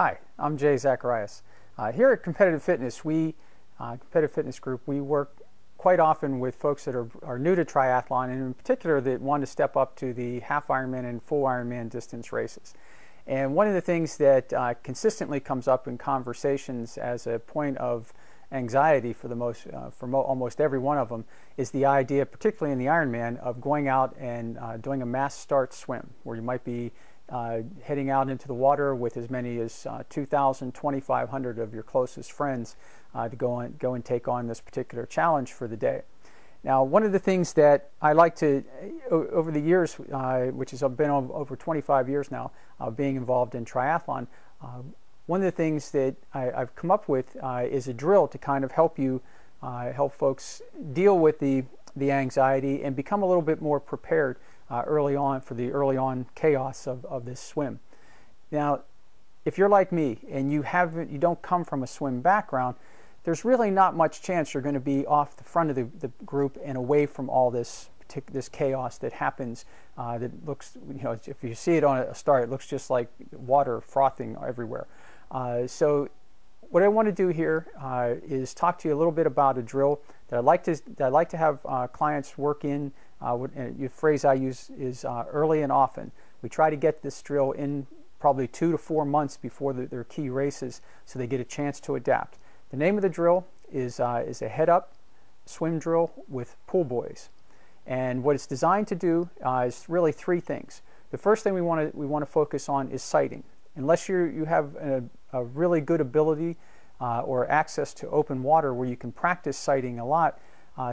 Hi, I'm Jay Zacharias. Here at Competitive Fitness, Competitive Fitness Group, we work quite often with folks that are new to triathlon, and in particular that want to step up to the half Ironman and full Ironman distance races. And one of the things that consistently comes up in conversations as a point of anxiety for almost every one of them is the idea, particularly in the Ironman, of going out and doing a mass start swim, where you might be heading out into the water with as many as 2,000, 2,500 of your closest friends to go and take on this particular challenge for the day. Now, one of the things that I like to, over the years, which has been over 25 years now, being involved in triathlon, one of the things that I've come up with is a drill to kind of help folks deal with the anxiety and become a little bit more prepared early on for the early on chaos of this swim. Now, if you're like me and you don't come from a swim background, there's really not much chance you're going to be off the front of the group and away from all this chaos that happens. That looks, if you see it on a start, it looks just like water frothing everywhere. So what I want to do here is talk to you a little bit about a drill that I like to have clients work in. The phrase I use is early and often. We try to get this drill in probably 2 to 4 months before their key races, so they get a chance to adapt. The name of the drill is a head-up swim drill with pool buoys, and what it's designed to do is really 3 things. The first thing we want to focus on is sighting. Unless you have a really good ability or access to open water where you can practice sighting a lot,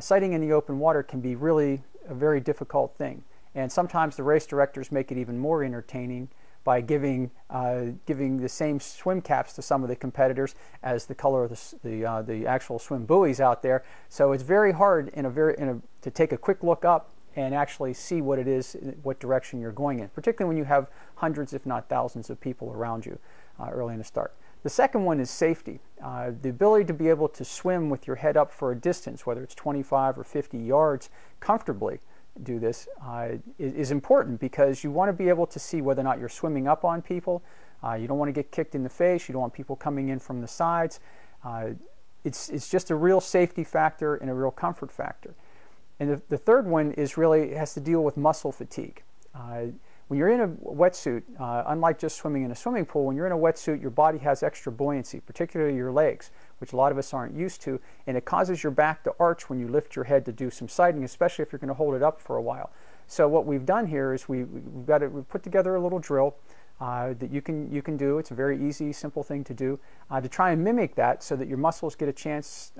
sighting in the open water can be really a very difficult thing. And sometimes the race directors make it even more entertaining by giving the same swim caps to some of the competitors as the color of the actual swim buoys out there. So it's very hard to take a quick look up and actually see what it is, what direction you're going in, particularly when you have hundreds, if not thousands, of people around you early in the start. The second one is safety. The ability to be able to swim with your head up for a distance, whether it's 25 or 50 yards, comfortably do this, is important, because you want to be able to see whether or not you're swimming up on people. You don't want to get kicked in the face. You don't want people coming in from the sides. It's just a real safety factor and a real comfort factor. And the third one has to deal with muscle fatigue. When you're in a wetsuit, unlike just swimming in a swimming pool, when you're in a wetsuit, your body has extra buoyancy, particularly your legs, which a lot of us aren't used to, and it causes your back to arch when you lift your head to do some sighting, especially if you're going to hold it up for a while. So what we've done here is we've put together a little drill that you can do. It's a very easy, simple thing to do to try and mimic that, so that your muscles get a chance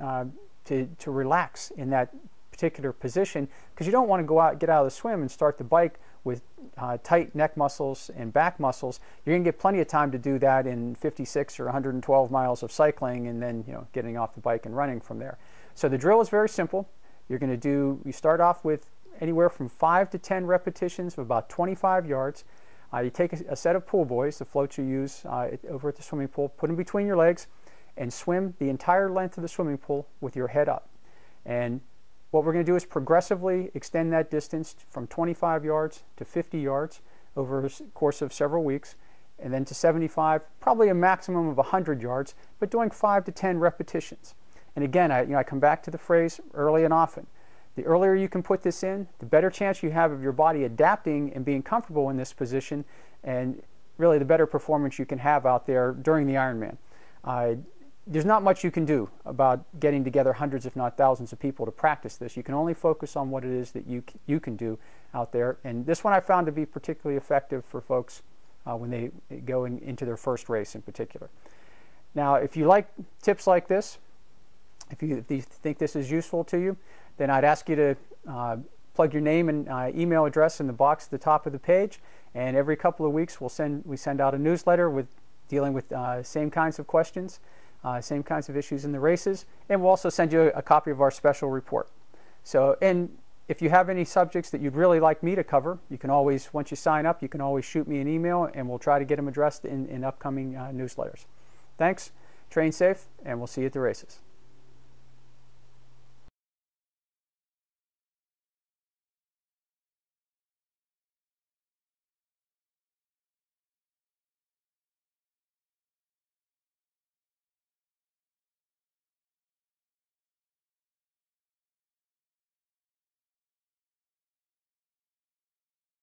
to relax in that particular position, because you don't want to get out of the swim and start the bike with tight neck muscles and back muscles. You're going to get plenty of time to do that in 56 or 112 miles of cycling, and then getting off the bike and running from there. So the drill is very simple. You start off with anywhere from 5 to 10 repetitions of about 25 yards. You take a set of pool buoys, the floats you use over at the swimming pool, put them between your legs, and swim the entire length of the swimming pool with your head up. And what we're going to do is progressively extend that distance from 25 yards to 50 yards over a course of several weeks, and then to 75, probably a maximum of 100 yards, but doing 5 to 10 repetitions. And again, I come back to the phrase early and often. The earlier you can put this in, the better chance you have of your body adapting and being comfortable in this position, and really the better performance you can have out there during the Ironman. There's not much you can do about getting together hundreds, if not thousands, of people to practice this. You can only focus on what it is that you can do out there. And this one I found to be particularly effective for folks when they go into their first race in particular. Now, if you like tips like this, if you think this is useful to you, then I'd ask you to plug your name and email address in the box at the top of the page. And every couple of weeks we send out a newsletter dealing with same kinds of questions. Same kinds of issues in the races, and we'll also send you a copy of our special report. So, and if you have any subjects that you'd really like me to cover, you can always, once you sign up, you can always shoot me an email, and we'll try to get them addressed in upcoming newsletters. Thanks, train safe, and we'll see you at the races.